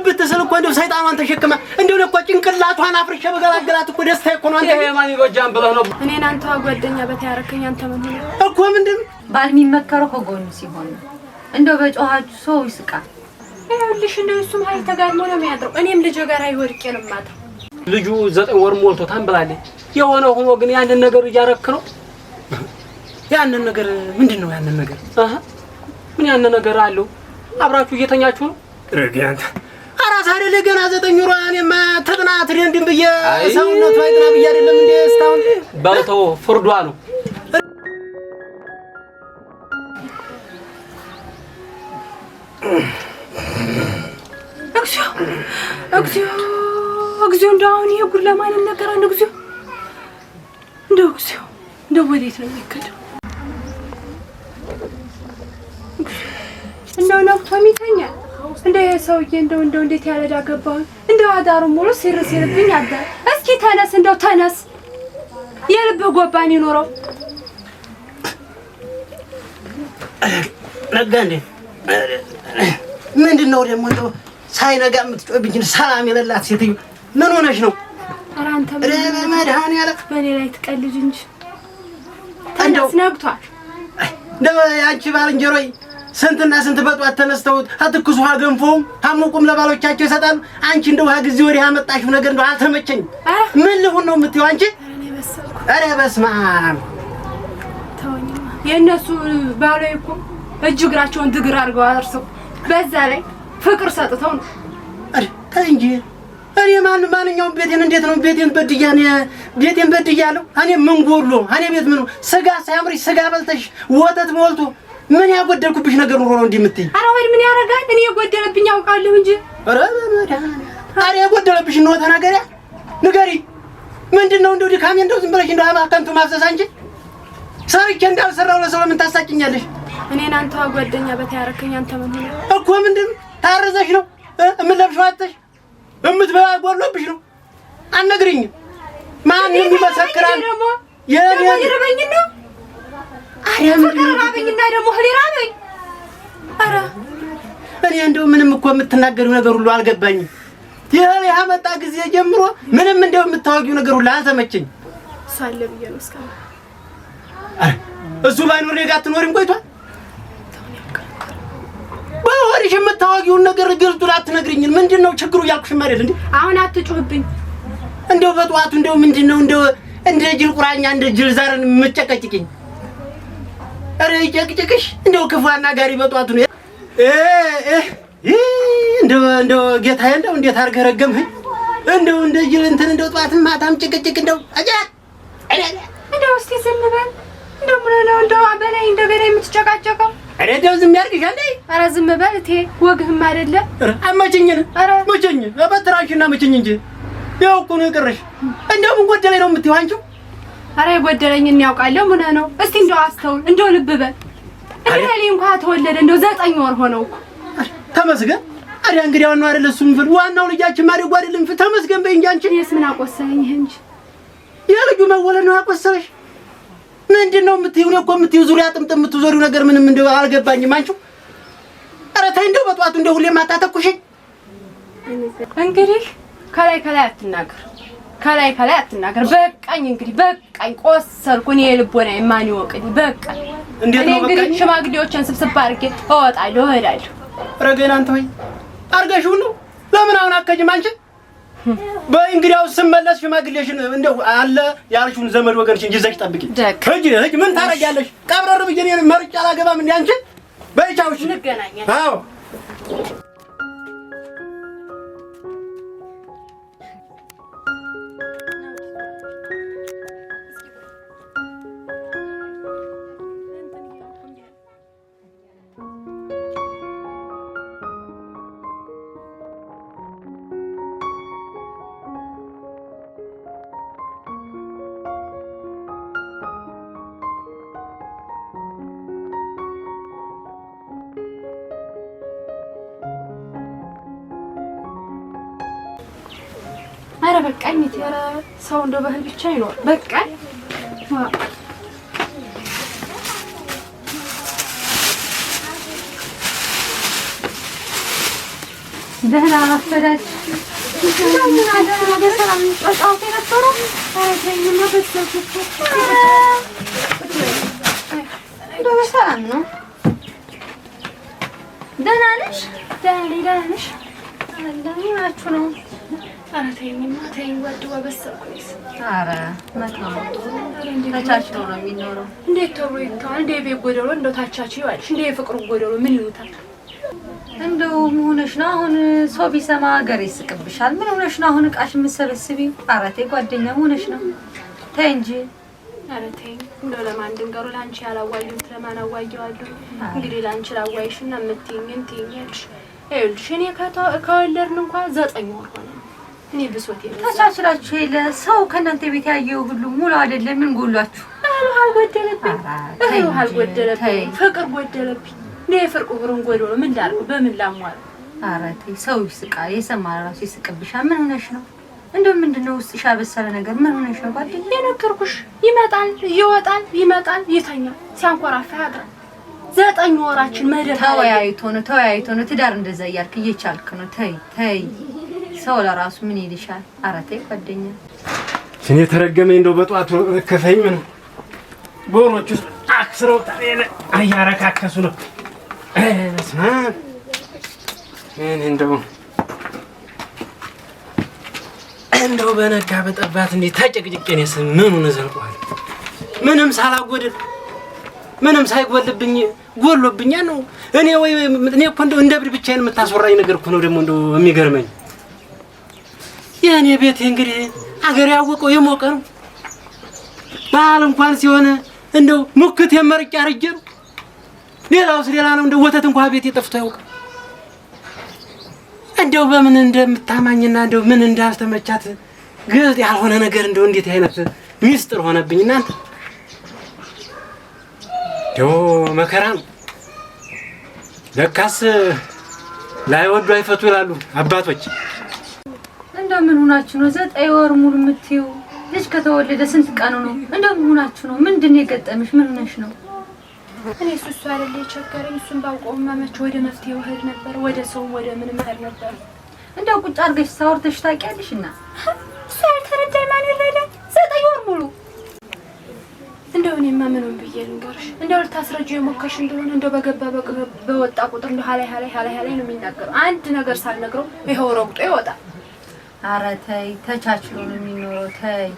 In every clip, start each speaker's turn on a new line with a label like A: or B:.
A: ግብት ስል እኮ እንደው ሰይጣኗን ተሸክማ እንደው እኮ ጭንቅላቷን አፍርሼ በገላገላት እኮ ደስታዬ እኮ ነው። አንተ
B: የማን ይጎጃም ብለህ ነው?
C: እኔን አንተ ጓደኛ በታያረከኝ አንተ ምን ሆነ
A: እኮ ምንድን
D: ባል የሚመከረው ከጎኑ ሲሆን ነው። እንደው በጮኻችሁ ሰው ይስቃል።
C: ይኸውልሽ እንደው እሱም ሀይል ተጋድሞ ነው የሚያድረው። እኔም ልጅ ጋር አይወድቄ ነው የማድረው።
B: ልጁ 9 ወር ሞልቶታል ብላለች። የሆነ ሆኖ ግን ያንን ነገር እያረክ ነው።
A: ያንን ነገር ምንድን ነው? ያንን ነገር
B: ምን ያንን ነገር አለው? አብራችሁ እየተኛችሁ ነው?
A: ረጋንታ አራስ አይደለ ገና 9 ወር እኔማ ተጥናት እንደም ብዬ ሰውነቱ አይጥና ብዬ አይደለም እንዴ እስታውን
B: ባልተው ፍርዷ ነው።
C: እግዚኦ እንደው አሁን ይሄ ጉድ ለማን ነገር አንድ እግዚኦ እንደው ወዴት ነው የሚከደው? እንደው ነፍቶ የሚተኛል እንደ ሰውዬ እንደው እንዴት ያለ ዳገባው እንደው አዳሩን ሙሉ ሲርብኝ አዳር። እስኪ ተነስ እንደው ተነስ፣ የልብ ጎባን ይኖረው።
A: ነጋ እንዴ ምንድነው ደግሞ እንደው ሳይነጋ የምትጮህብኝ ሰላም የሌላት ሴትዮ ምን ሆነሽ ነው?
C: ኧረ አንተ
A: በመድኃኒዓለም
C: በኔ ላይ ትቀልጅ እንጂ ተነስ፣ ነግቷል።
A: እንደው ያንቺ ባልንጀሮይ ስንትና ስንት በጧት ተነስተው አትኩስ ውሃ ገንፎም ታሙቁም ለባሎቻቸው ይሰጣሉ። አንቺ እንደው ውሃ ጊዜ ወዲህ ያመጣሽው ነገር እንደው አልተመቸኝ። ምን ልሁን ነው የምትይው አንቺ? ኧረ በስመ አብ
C: ተወኝማ። የእነሱ ባሎይ እኮ እጅ እግራቸውን ድግር አድርገው አርሰው በዛ ላይ ፍቅር ሰጥተው ነው።
A: ተይ እንጂ እኔ ማንኛውም ቤቴን እንዴት ነው ቤቴን በድያለሁ። እኔ ምን ጎሎ እኔ ቤት ምን ስጋ ሳያምርሽ ስጋ በልተሽ ወተት ሞልቶ ምን ያጎደልኩብሽ ነገር ኑሮ ነው እንዲህ የምትይ?
C: ኧረ ወይ ምን ያረጋል? እኔ የጎደለብኝ አውቃለሁ እንጂ።
A: ኧረ በመድኃኒዓለም ኧረ የጎደለብሽ ነው ተናገሪያ፣ ንገሪ። ምንድነው እንደው ድካሜ እንደው ዝም ብለሽ እንደው አባከንቱ ማፍሰስ አንቺ ሰርቼ እንዳልሰራው ለሰው ለምን ታሳቂኛለሽ?
C: እኔን አንተ ጓደኛ በታያረከኝ አንተ ምን ሆነ
A: እኮ ምንድን ታረዘሽ ነው እምለብሽው አጥተሽ እምትበላ ጎሎብሽ ነው? አነግሪኝ። ማን ይመሰክራል?
C: ይርበኝ ነው ፍቅር ራበኝና ደግሞ ራበኝ። ኧረ
A: እኔ እንደው ምንም እኮ የምትናገሪው ነገር ሁሉ አልገባኝም። ይሄ ያመጣ ጊዜ ጀምሮ ምንም እንደው የምታወጊው ነገር ሁሉ አልተመቸኝ።
C: እሱ አለ ብዬ ነው እስካሁን።
A: እሱ ባይኖር እኔ ጋር አትኖሪም ቆይቷል። በወዲሽ የምታወጊውን ነገር ግልጡን አትነግሪኝም። ምንድነው ችግሩ እያልኩሽም አይደል እንዴ?
C: አሁን አትጩህብኝ።
A: እንደው በጠዋቱ እንደው ምንድነው እንደው እንደ ጅል ቁራኛ እንደ ጅል ዛርን የምትጨቀጭቅኝ? ኧረ ይጨቅጭቅሽ እንደው ክፉና ጋሪ በጠዋቱ ነው። እንደው ጌታዬ እንደው እንዴት አድርገህ ረገምኸኝ? እንደው እንደ ጅል እንትን እንደው ጠዋትም ማታም ጭቅጭቅ እንደው
C: እንደው እስኪ ዝም በል። እንደው ምን ነው እንደው በላይ እንደገና የምትጨቃጨቀው?
A: ኧረ እንደው ዝም ያድርግሽ አንዴ።
C: ኧረ ዝም በል እቴ፣ ወግህም አይደለም።
A: አመቸኝን መቸኝ በትራሽና መቸኝ እንጂ ያው እኮ ነው የቀረሽ። እንደው ምን ጎደለኝ ነው የምትይው አንቺው?
C: ኧረ የጎደለኝን ያውቃለሁ። ምን ነው እስቲ እንደው አስተውል፣ እንደው ልብ በል። እኔ እንኳን ተወለደ እንደው 9 ወር ሆነው እኮ
A: ተመስገን። አዲያ እንግዲህ ዋናው አይደል እሱም ዋናው ልጃችን ማደጉ አይደለም። ተመስገን በይ እንጂ አንቺ።
C: እኔስ ምን አቆሰለኝ? ይሄ እንጂ
A: የልጁ መወለድ ነው ያቆሰለሽ። ምንድነው የምትይው? እኔ እኮ የምትይው ዙሪያ ጥምጥም የምትዞሪው ነገር ምንም እንደው አልገባኝም አንቺው። ኧረ ተይ እንደው በጠዋቱ እንደው ሁሌ ማታተኩሽኝ።
C: እንግዲህ ከላይ አትናገር፣ ከላይ አትናገር። በቃኝ እንግዲህ በቃኝ። ቆሰልኩ እኔ ልቦና ማን ይወቅኝ? በቃኝ።
A: እንዴት ነው በቃኝ?
C: እንግዲህ ሽማግሌዎችን ስብስብ አድርጌ እወጣለሁ እሄዳለሁ።
A: ረገና አንተ ወይ አርገሽው ነው ለምን አሁን አከጅም አንቺ? በእንግዲያው ስመለስ ሽማግሌሽን እንደው አለ ያልሽውን ዘመድ ወገንሽን ይዘሽ ጠብቂ። እጂ ምን ታረጊያለሽ? ቀብረር ብዬ እኔ መርጫ አላገባም እንዴ አንቺ? በይቻውሽ
C: እንገናኛለን።
A: አዎ
C: ኧረ በቃኝ። ኧረ ሰው እንደው ባህል ብቻ ይኖር በቃኝ።
D: ደህና አፈዳች ምን አደረገ በሰላም ጫጫውት የነበረው አይተኝና በተሰጥቶ በሰላም ነው። ደህና ነሽ? ደህና ነሽ? አላችሁ ነው። ኧረ ተይኝማ ተይኝ። ወድዋ በሰልኩኝስ። ኧረ መጣሁ ተቻችለው ነው የሚኖረው። እንዴት ተብሎ ይታወል? እንደ ቤት ጎደሎ እንደው ታቻችሁ ይዋልሽ። እንደ ፍቅሩ ጎደሎ ምን ይሉታል? እንደው ሆነሽ ነው አሁን ሰው ቢሰማ ሀገር ይስቅብሻል። ምን ሆነሽ ነው አሁን እቃሽ የምትሰበስቢው? ኧረ ተይ ጓደኛ ሆነሽ ነው። ተይ እንጂ። ኧረ ተይ እንደው ለማን ድንገሩ ላንቺ ያላዋየሁት ለማን አዋየዋለሁ? እንግዲህ ላንቺ ላዋይሽና የምትይኝን ትይኛለሽ። ይኸውልሽ እኔ ከወለድን እንኳን 9 ወር ሆነ። እኔ ብሶት ተቻችላችሁ የለ ሰው ከእናንተ ቤት ያየው ሁሉ ሙሉ አይደለም። ምን ጎሏችሁ? አልጎደለብኝ፣ አልጎደለብኝ፣ ፍቅር ጎደለብኝ። ለፍቅሩ ብሩን ጎደሎ ምን ላድርግ? በምን ላሟል? ኧረ ተይ ሰው ይስቃል። የሰማ ራሱ ይስቅብሻል። ምን ሆነሽ ነው? እንደው ምንድነው ውስጥሽ ያበሰለ ነገር? ምን ሆነሽ ነው ጓደኛ? የነገርኩሽ ይመጣል ይወጣል ይመጣል ይተኛል ሲያንኮራፋ ያድራል። 9 ወራችን መደብ ተወያይቶ ነው ትዳር እንደዛ እያልክ እየቻልክ ነው። ተይ ተይ ሰው ለራሱ ምን ይልሻል? ኧረ ተይ ጓደኛ።
A: እኔ ተረገመኝ እንደው በጧቱ ከፈኝ ምን ቦሮቹ አክስረው ታኔ አያረካከሱ ነው። በስመ አብ ምን እንደው በነጋ በጠባት እንዴ ታጨቅጭቄን የስም ምኑን ዘልቋል? ምንም ሳላጎድል ምንም ሳይጎልብኝ ጎሎብኛ ነው። እኔ እኮ እንደው እንደ ብድ ብቻዬን የምታስወራኝ ነገር እኮ ነው ደግሞ እንደው የሚገርመኝ። የኔ ቤት እንግዲህ አገር ያወቀው የሞቀ ነው። በዓል እንኳን ሲሆን እንደው ሙክት የመርጫ አርጀ ነው። ሌላውስ ሌላ ነው። እንደው ወተት እንኳን ቤት የጠፍቶ ያውቃል። እንደው በምን እንደምታማኝና እንደው ምን እንዳልተመቻት ግልጥ ያልሆነ ነገር እንደው እንዴት አይነት ሚስጥር ሆነብኝ እናንተ። እንደው መከራ ነው። ለካስ ላይወዱ አይፈቱ ይላሉ አባቶች።
D: እንደው ምን ሆናችሁ ነው 9 ወር ሙሉ የምትይው? ልጅ ከተወለደ ስንት ቀኑ ነው? እንደው ምን ሆናችሁ ነው? ምንድነው የገጠመሽ? ምን ሆነሽ ነው? እኔ እሱ አይደለ የቸገረኝ። እሱን ባውቀው ማመች ወደ መፍትሄው ሄድ ነበር። ወደ ሰው ወደ ምን ሄድ ነበር። እንደው ቁጭ አድርገሽ ሳወርተሽ ታውቂያለሽና እሱ ያልተረዳኝ ማን ይረዳል? 9 ወር ሙሉ እንደው እኔማ ምንም ብዬ ልንገርሽ። እንደው ልታስረጂው የሞከርሽ እንደሆነ እንደው በገባ በወጣ ቁጥር እንደው ሀላይ ነው የሚናገረው። አንድ ነገር ሳልነግረው ይሄው ረግጦ ይወጣል። ኧረ ተይ ተቻችሎ ነው የሚኖረው። ተይ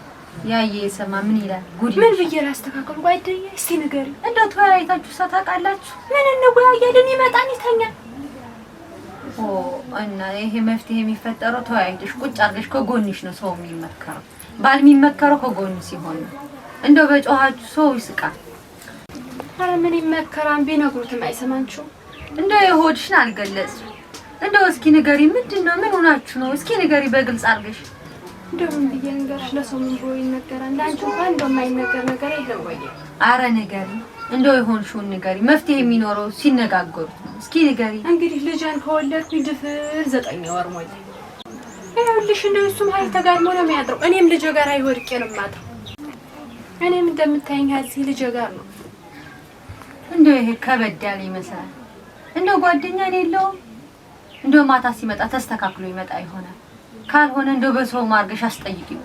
D: ያየ የሰማ ምን ይላል? ጉድ ምን ብዬ ላስተካክል? ጓደኛ እስቲ ንገሪ። እንደው ተወያይታችሁ ታውቃላችሁ? ምን እንወያያለን? ይመጣን ይተኛል። እና ይሄ መፍትሄ የሚፈጠረው ተወያይተሽ ቁጭ አድርገሽ ከጎንሽ ነው ሰው የሚመከረው። ባል የሚመከረው ከጎን ሲሆን ነው። እንደው በጮኻችሁ ሰው ይስቃል። ኧረ ምን ይመከራን? ቢነግሩትም አይሰማችሁ። እንደው የሆድሽን አልገለጽም። እንደው እስኪ ንገሪ። ምንድነው? ምን ሆናችሁ ነው? እስኪ ንገሪ በግልጽ አድርገሽ። እንደው ምን ብዬ ልንገርሽ? ለሰው ምን ብሎ ይነገራል? ለአንቺ እንኳን እንደው የማይነገር ነገር የለም ወይ? ኧረ ንገሪ። እንደው የሆንሽውን ንገሪ። መፍትሄ የሚኖረው ሲነጋገሩት ነው። እስኪ ንገሪ። እንግዲህ ልጅን ከወለድኩኝ ድፍር 9 ወር ሞላ። ይኸውልሽ እንደው እሱም ሀይል ተጋድሞ ነው የሚያድረው። እኔም ልጄ ጋር አይወድቄ ነው የማድረው። እኔም እንደምታይኝ እዚህ ልጄ ጋር ነው። እንደው ይሄ ከበድ ያለ ይመስላል። እንደው ጓደኛ የለውም። እንደው ማታ ሲመጣ ተስተካክሎ ይመጣ ይሆናል። ካልሆነ እንደው በሰው ማርገሽ አስጠይቂው።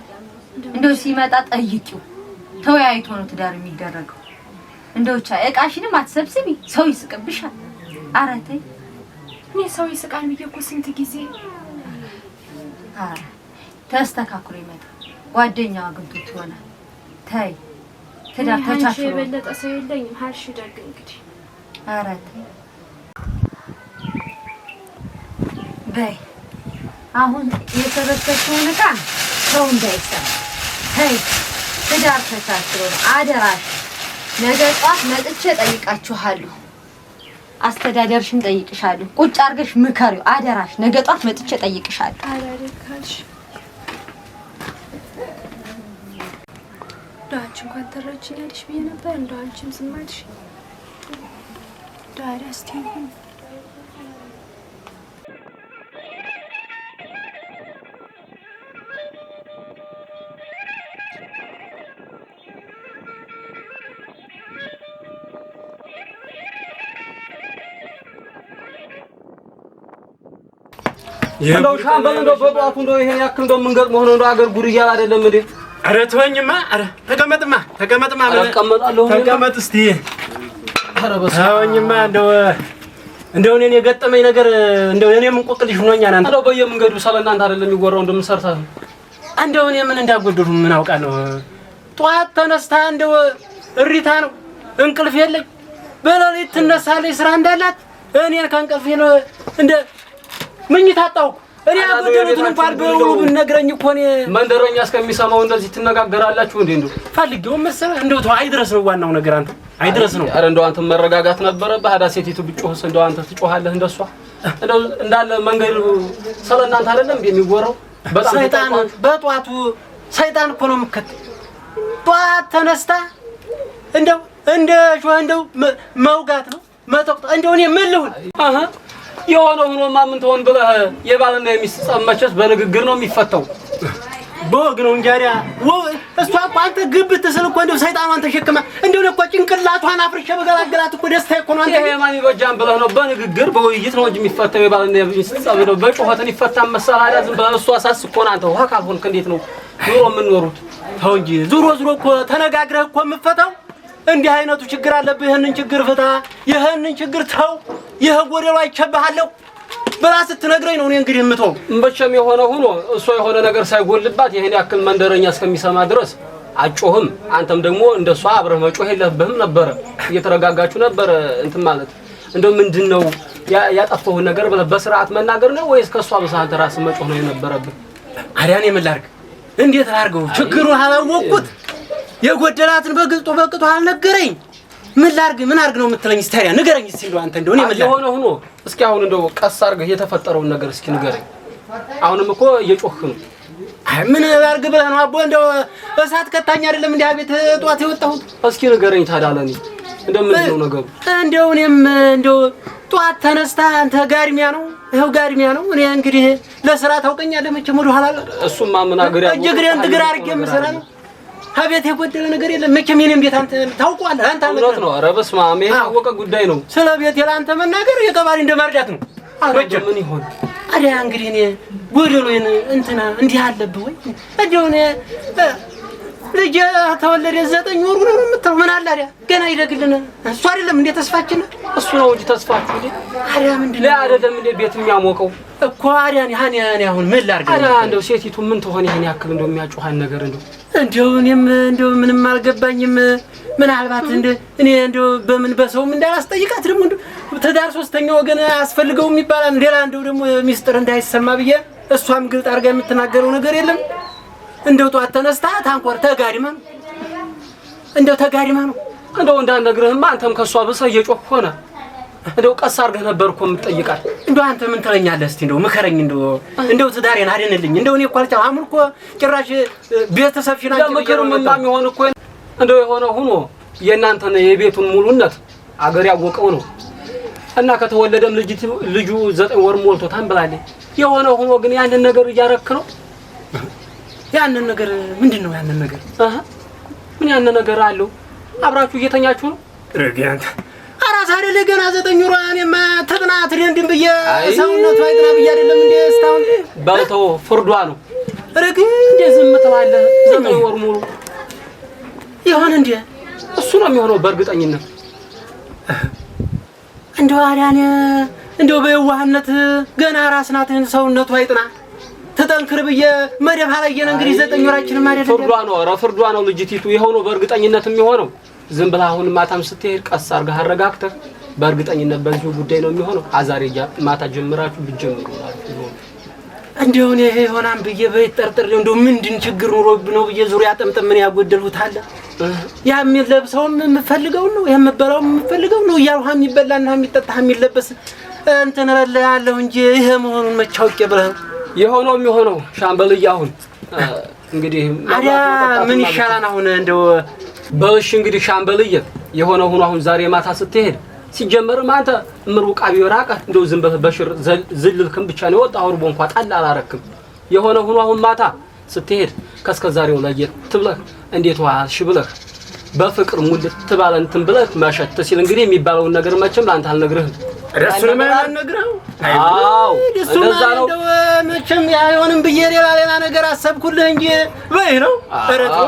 D: እንደው ሲመጣ ጠይቂው። ተወያይቶ ነው ትዳር የሚደረገው። እንደው እቃሽንም አትሰብስቢ፣ ሰው ይስቅብሻል። ኧረ ተይ። እኔ ሰው ይስቃል ብዬ እኮ ስንት ጊዜ። ኧረ ተስተካክሎ ይመጣ። ጓደኛው አግብቶት ይሆናል። ተይ ትዳር ተቻችሎ የበለጠ ሰው የለኝም። ሀልሽ ደግ እንግዲህ። ኧረ ተይ በይ። አሁን የተበከተውን ዕቃ ሰው እንዳይሰማ። ተይ ትዳር ተቻችሎ ነው። አደራሽ ነገ ጧት መጥቼ ጠይቃችኋለሁ። አስተዳደርሽን ጠይቅሻለሁ። ቁጭ አድርገሽ ምከሪው። አደራሽ ነገ ጧት መጥቼ ጠይቅሻለሁ። አላደርካልሽ ዳንቺ እንኳን ተረጅኛለሽ ብዬ ነበር። እንደው አንቺም ዝም አልሽ። ዳር አስቲኝ
B: እንደው ሻምበል እንደው በጧቱ እንደው ይሄን ያክል እንደው መንገድ መሆኑ እንደው አገር ጉድ እያለ አይደለም እንዴ?
A: ኧረ ተወኝማ። ኧረ ተቀመጥማ
B: ተቀመጣለሁ።
A: ተቀመጥ እስቲ። ኧረ ተወኝማ። እንደው እኔን የገጠመኝ ነገር እንደው እኔ ምን ቆቅልሽ ሆኖኛል። አንተ
B: እንደው በየመንገዱ ስለእናንተ አይደለም የሚወራው እንደምሰርታ
A: እንደው እኔ ምን እንዳጎደሉ ምን አውቃለሁ። ጧት ተነስታ እንደው እሪታ ነው እንቅልፍ የለኝ። በሌሊት ትነሳለች ስራ እንዳላት እኔን ከእንቅልፌ ነው እንደ ምኝታ አጣሁ። እኔ ያጎደሉትን እንኳን በውሉ ብነግረኝ እኮ እኔ
B: መንደረኛ እስከሚሰማው እንደዚህ ትነጋገራላችሁ እንዴ? እንደው
A: ፈልጌው መሰለህ እንደው ተው አይድረስ ነው ዋናው ነገር። አንተ አይድረስ ነው።
B: ኧረ እንደው አንተ መረጋጋት ነበረብህ። አዳ ሴቲቱ ብጮህስ እንደው አንተ ትጮሃለህ እንደሷ። እንደው እንዳለ መንገዱ ስለእናንተ አይደለም የሚወራው። በጣም
A: ሰይጣን በጧቱ ሰይጣን እኮ ነው የምከተል። ጧት ተነስታ እንደው እንደ ሾህ እንደው መውጋት ነው መጠቅጠ እንደው እኔ ምን ልሁን?
B: የሆነ ሆኖማ ምን ትሆን ብለህ የባልና የሚስት ጸብ መቼስ በንግግር ነው የሚፈታው።
A: በወግ ነው እንጂ አይደል? እሷ እኮ አንተ ግብት ስል እኮ እንደው ሰይጣኗን ተሸክማ እንደው እኮ ጭንቅላቷን አፍርሼ በገላገላት እኮ ደስታዬ እኮ ነው። አንተ
B: የማን ይበጃን ብለህ ነው? በንግግር በውይይት ነው እንጂ የሚፈታው የባልና የሚስት ጸብ ነው በጩኸትን ይፈታል መሰለህ? አይደል? ዝም ብለህ እሷ ሳስ እኮ ነው። አንተ ውሃ ካልሆንክ እንዴት ነው ኑሮ የምንኖሩት?
A: ተው እንጂ ዙሮ እኮ ተነጋግረህ እኮ የምትፈታው እንዲህ አይነቱ ችግር አለብህ፣ ይሄንን ችግር ፍታ፣ ይሄንን ችግር ተው፣ ይሄ ጎደሎ አይቸብሃለሁ ብላ ስትነግረኝ ነው እኔ እንግዲህ የምተው።
B: መቼም የሆነ ሆኖ እሷ የሆነ ነገር ሳይጎልባት ይሄን ያክል መንደረኛ እስከሚሰማ ድረስ አጮህም። አንተም ደግሞ እንደሷ አብረህ መጮህ የለብህም ነበረ። እየተረጋጋችሁ ነበር እንትን ማለት እንደው ምንድነው ያጠፋው ነገር ብለህ በስርዓት መናገር ነው ወይስ ከሷ በሳንተ ራስ መጮህ ነው የነበረብህ?
A: አዳኔ ምን ላድርግ? እንዴት ላድርገው? ችግሩን አላወቅኩት። የጎደላትን በግልጡ በቅጡ አልነገረኝ። ምን ላድርግ ነው የምትለኝ? ታዲያ ንገረኝ እስኪ እንደው አንተ እንደው እኔ ምን ላድርግ?
B: የሆነ ሆኖ እስኪ አሁን እንደው ቀስ አድርገህ የተፈጠረውን ነገር እስኪ ንገረኝ። አሁንም እኮ እየጮህክ ነው።
A: አይ ምን ላድርግ ብለህ ነው አቦ? እንደው እሳት ከታኝ አይደለም እንዴ ቤት ጧት የወጣሁት?
B: እስኪ ንገረኝ ታዲያ ለኔ እንደምን ነው ነገሩ?
A: እንደው እኔም እንደው ጧት ተነስታ አንተ ጋርሚያ ነው ይኸው ጋርሚያ ነው። እኔ እንግዲህ ለስራ ታውቀኛለህ መቼም ወደ ኋላ
B: እሱማ ምን አገር ያው
A: እጅግሬን ትግር አድርጌ የምሰራ ነው። አቤት የጎደለ ነገር የለም መቼም የኔም ቤት አንተ ታውቀዋለህ። አንተ
B: እውነት ነው። ኧረ በስመ አብ የታወቀ ጉዳይ ነው።
A: ስለ ቤት ለአንተ መናገር የቀባሪ እንደማርዳት ነው።
B: አረጀ ምን ይሆን
A: አዲያ እንግዲህ እኔ ጎደሎዬን እንትና እንዲህ አለብህ ወይ እንደው እኔ ልጅ ተወለደ 9 ወሩ ነው የምትለው ምን አለ አይደል? ገና ይደግልን እሱ አይደለም እንዴ ተስፋችን?
B: እሱ ነው እንጂ ተስፋችሁ እንዴ?
A: አዲያ ምንድነው
B: አይደለም እንዴ ቤት የሚያሞቀው
A: እኮ አዲያ ያኔ አሁን ምን ላድርግ?
B: አዲያ እንደው ሴቲቱ ምን ትሆን ይሄን ያክል እንደው የሚያጮሃን ነገር
A: እንደው እኔም እንደው ምንም አልገባኝም። ምናልባት እኔ እንደው በምን በሰውም እንዳላስጠይቃት ደግሞ እንደው ትዳር 3ኛ ወገን አስፈልገው የሚባል ሌላ እንደው ደግሞ ሚስጥር እንዳይሰማ ብዬ እሷም ግልጥ አድርጋ የምትናገረው ነገር የለም። እንደው ጧት ተነስታ ታንኮር ተጋድማ ነው እንደው
B: እንዳነግርህማ አንተም ከሷ በሰው እየጮህ ሆነ እንደው ቀስ አድርገህ ነበር እኮ የምትጠይቃት።
A: እንደው አንተ ምን ትለኛለህ? እስቲ እንደው ምከረኝ። እንደው ትዳሬን አድንልኝ። እንደው እኔ እኮ አልቻልኩም። አሁን እኮ ጭራሽ ቤተሰብ ሽናጭ
B: ምክርም የሚሆን እኮ እንደው የሆነ ሆኖ የእናንተን የቤቱን ሙሉነት አገር ያወቀው ነው እና ከተወለደም ልጁ 9 ወር ሞልቶታል ብላለች። የሆነ ሆኖ ግን ያንን ነገር እያረክ ነው።
A: ያንን ነገር ምንድነው? ያንን ነገር
B: ምን ያንን ነገር አለው? አብራችሁ እየተኛችሁ ነው?
A: ረጋንተ አራስ አይደለ ገና 9 ወር እኔማ ተጥና ትሬንድም ብዬ ሰውነቱ አይጥና ብዬ አይደለም እንዴ እስታውን
B: ባልተው ፍርዷ ነው።
A: ረግ
B: እንዴ ዝም ትላለህ? 9 ወር ሙሉ
A: ይሆን እንዴ?
B: እሱ ነው የሚሆነው በእርግጠኝነት።
A: እንደው አዳነ እንደው በየዋህነት ገና ራስ ናትን ሰውነቱ አይጥና ተጠንክር ብዬ መደብ አላየን እንግዲህ 9 ወራችንም አይደለም።
B: ፍርዷ ነው። ኧረ ፍርዷ ነው ልጅቲቱ። ይሄው ነው በእርግጠኝነት የሚሆነው። ዝም ብለህ አሁን ማታም ስትሄድ ቀስ አድርገህ አረጋግተህ በእርግጠኝነት በዚሁ ጉዳይ ነው የሚሆነው። አዛሬ ማታ ጀምራችሁ ብትጀምሩ እንደው እኔ ይሆናል ብዬ በይጠርጥር እንደው ምንድን ችግር ኑሮብህ ነው ብዬ ዙሪያ ጠምጥም ምን ያጎደልሁት አለ? ያም ለብሰውም የምፈልገው ነው የምበላውም የምፈልገው ነው ያልሁ የሚበላና የሚጠጣ የሚለበስ እንትን ያለው እንጂ ይሄ መሆኑን መቻውቄ ብለህ የሆነው የሚሆነው ሻምበልዬ። አሁን እንግዲህ አዲያ ምን ይሻላል አሁን እንደው በእሺ እንግዲህ ሻምበልዬ የሆነው ሆኖ አሁን ዛሬ ማታ ስትሄድ ሲጀመርም አንተ ምሩቃ ቢወራቀ እንደው ዝም ብለህ በሽር ዝልልክም ብቻ ነው ወጣ አውርቦ እንኳን ጣል አላረክም። የሆነ ሆኖ አሁን ማታ ስትሄድ ከስከዛሬው ለየት ትብለህ እንዴት ዋልሽ ብለህ በፍቅር ሙልት ተባለ እንትን ብለህ ማሸት ሲል እንግዲህ የሚባለውን ነገር መቼም ላንተ አልነግርህም።
A: እሱንም አናግረው።
B: አዎ እንደዛ ነው።
A: መቼም አይሆንም ብዬ ሌላ ነገር አሰብኩልህ እንጂ በይ ነው። እረቱ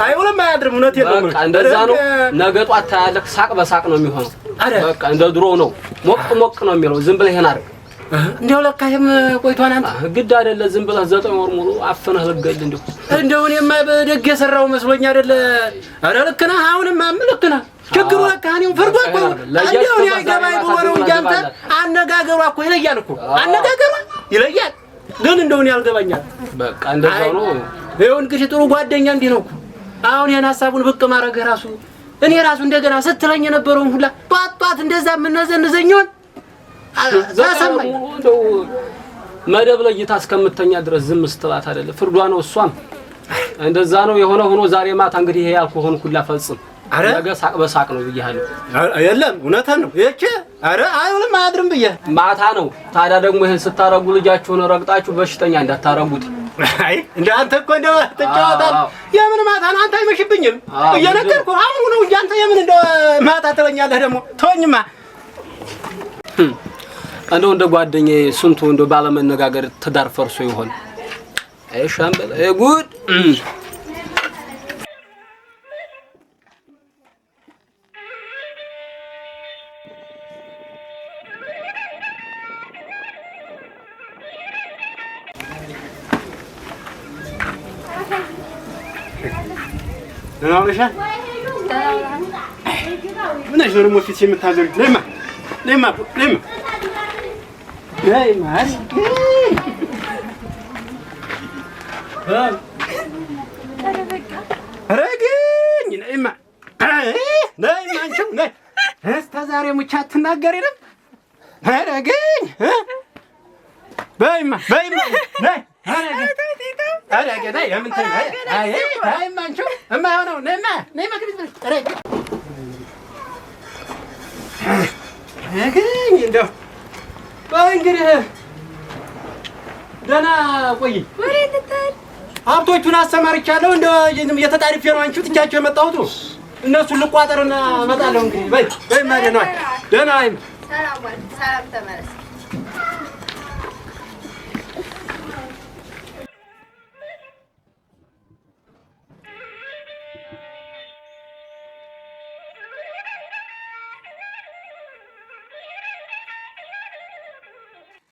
A: አይውልም አያድርም። እውነቴን ነው።
B: በቃ እንደዛ ነው። ነገ ጧት ታያለህ። ሳቅ በሳቅ ነው የሚሆነው። በቃ እንደ ድሮ ነው። ሞቅ ነው የሚለው። ዝም ብለህ ይሄን አድርግ።
A: እንደው ለካ ይሄም ቆይቷን አንተ
B: ግድ አይደለ ዝም ብለህ 9 ወር ሙሉ አፍነህ ልገል
A: እንደው እኔማ በደግ የሰራው መስሎኝ አይደለ። ኧረ ልክ ነህ። አሁንማ ልክ ነህ። ችግሩ ለካ እኔው ፍርዷ እኮ እንደው ያይገባይ ብሎ ነው እንጂ አንተ አነጋገሯ እኮ ይለያል እኮ አነጋገሯ ይለያል። ግን እንደው እኔ ያልገባኛል።
B: በቃ እንደዛው ነው።
A: ይኸው እንግዲህ ጥሩ ጓደኛ እንዲህ ነው እኮ። አሁን ያን ሐሳቡን ብቅ ማድረግ ራሱ እኔ ራሱ እንደገና ስትለኝ የነበረውን ሁላ ጧት እንደዛ የምነዘንዘኝውን
B: ዘሰማኝ እንደው መደብ ለይታ እስከምተኛ ድረስ ዝም ስትላት አይደለ ፍርዷ ነው። እሷም እንደዛ ነው የሆነ ሆኖ ዛሬ ማታ እንግዲህ ይሄ ያልኩህን ሁላ ፈጽም። ነገ ሳቅ በሳቅ ነው ብዬሃለሁ።
A: የለም እውነትህን ነው። እቺ ኧረ አይውልም አያድርም ብዬ
B: ማታ ነው። ታዲያ ደግሞ ይሄን ስታረጉ ልጃችሁን ረግጣችሁ በሽተኛ እንዳታረጉት።
A: አይ እንደ አንተ እኮ እንደው ተጫወታል። የምን ማታ ነው? አንተ አይመሽብኝም እየነገርኩህ አሁን ነው እንጂ አንተ የምን እንደው ማታ ትለኛለህ ደግሞ። ተወኝማ
B: እንደው እንደ ጓደኛዬ ስንቱ እንደው ባለመነጋገር ትዳር ፈርሶ ይሆን? አይ ሻምበል አይ ጉድ
A: ነውልሻ ምን አይዞህ ነው ፊት የምታዘሩት ለማ አይ ማስ ረግኝ ነይማ አንቺው ነይ እስከ ዛሬ ሙቻ አትናገሪንም። ረግኝ በይማ ነይ ነይ የምን ተይ አይ አንቺው እማይሆነው ነይማ ረግኝ እንደው እንግዲህ ደህና ቆይ።
C: ወሬት ተል
A: ሀብቶቹን አሰማርቻለሁ። እንደው የተጣሪፍ ነው አንቺው ትቻቸው የመጣሁት እነሱን ልቋጠርና እመጣለሁ። እንግዲህ በይ ማለት ነው። ደህና አይም
D: ሰላም ተመለስ።